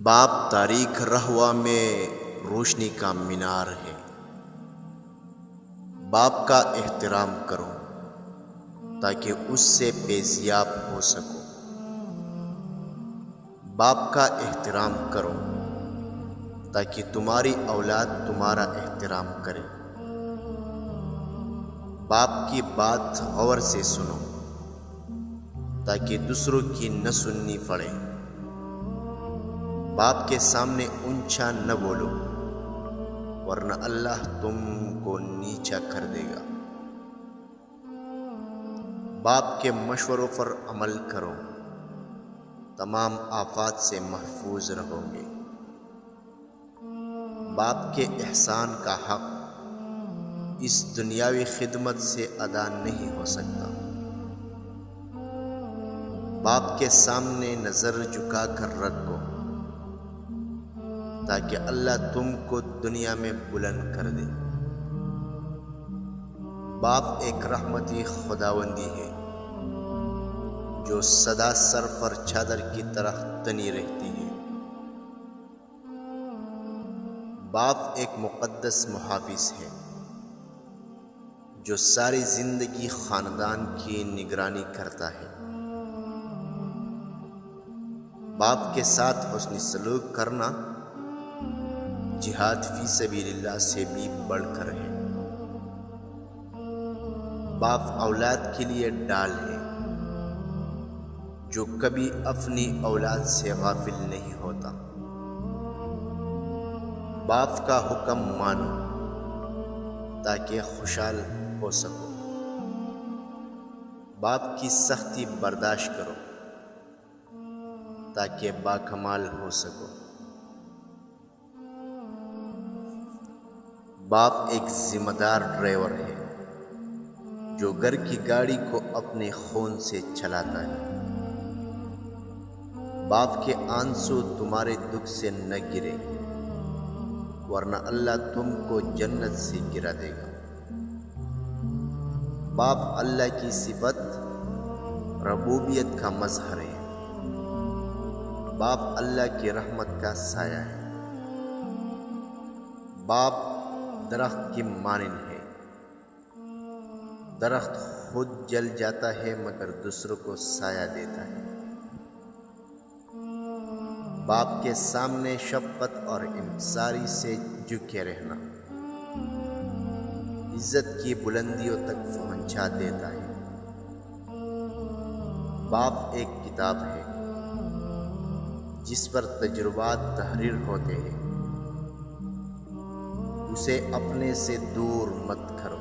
باپ تاریک رہوا میں روشنی کا مینار ہے۔ باپ کا احترام کرو تاکہ اس سے فیضیاب ہو سکو۔ باپ کا احترام کرو تاکہ تمہاری اولاد تمہارا احترام کرے۔ باپ کی بات غور سے سنو تاکہ دوسروں کی نہ سننی پڑے۔ باپ کے سامنے اونچا نہ بولو ورنہ اللہ تم کو نیچا کر دے گا۔ باپ کے مشوروں پر عمل کرو، تمام آفات سے محفوظ رہو گے۔ باپ کے احسان کا حق اس دنیاوی خدمت سے ادا نہیں ہو سکتا۔ باپ کے سامنے نظر جھکا کر رکھو تاکہ اللہ تم کو دنیا میں بلند کر دے۔ باپ ایک رحمتی خداوندی ہے جو سدا سر پر چادر کی طرح تنی رہتی ہے۔ باپ ایک مقدس محافظ ہے جو ساری زندگی خاندان کی نگرانی کرتا ہے۔ باپ کے ساتھ حسن سلوک کرنا جہاد فی سبیل اللہ سے بھی بڑھ کر ہے۔ باپ اولاد کے لیے ڈال ہے جو کبھی اپنی اولاد سے غافل نہیں ہوتا۔ باپ کا حکم مانو تاکہ خوشحال ہو سکو۔ باپ کی سختی برداشت کرو تاکہ باکمال ہو سکو۔ باپ ایک ذمہ دار ڈرائیور ہے جو گھر کی گاڑی کو اپنے خون سے چلاتا ہے۔ باپ کے آنسو تمہارے دکھ سے نہ گرے ورنہ اللہ تم کو جنت سے گرا دے گا۔ باپ اللہ کی صفت ربوبیت کا مظہر ہے۔ باپ اللہ کی رحمت کا سایہ ہے۔ باپ درخت کی مانند ہے۔ درخت خود جل جاتا ہے مگر دوسروں کو سایہ دیتا ہے۔ باپ کے سامنے شفقت اور انکساری سے جھکے رہنا عزت کی بلندیوں تک پہنچا دیتا ہے۔ باپ ایک کتاب ہے جس پر تجربات تحریر ہوتے ہیں، اسے اپنے سے دور مت کرو۔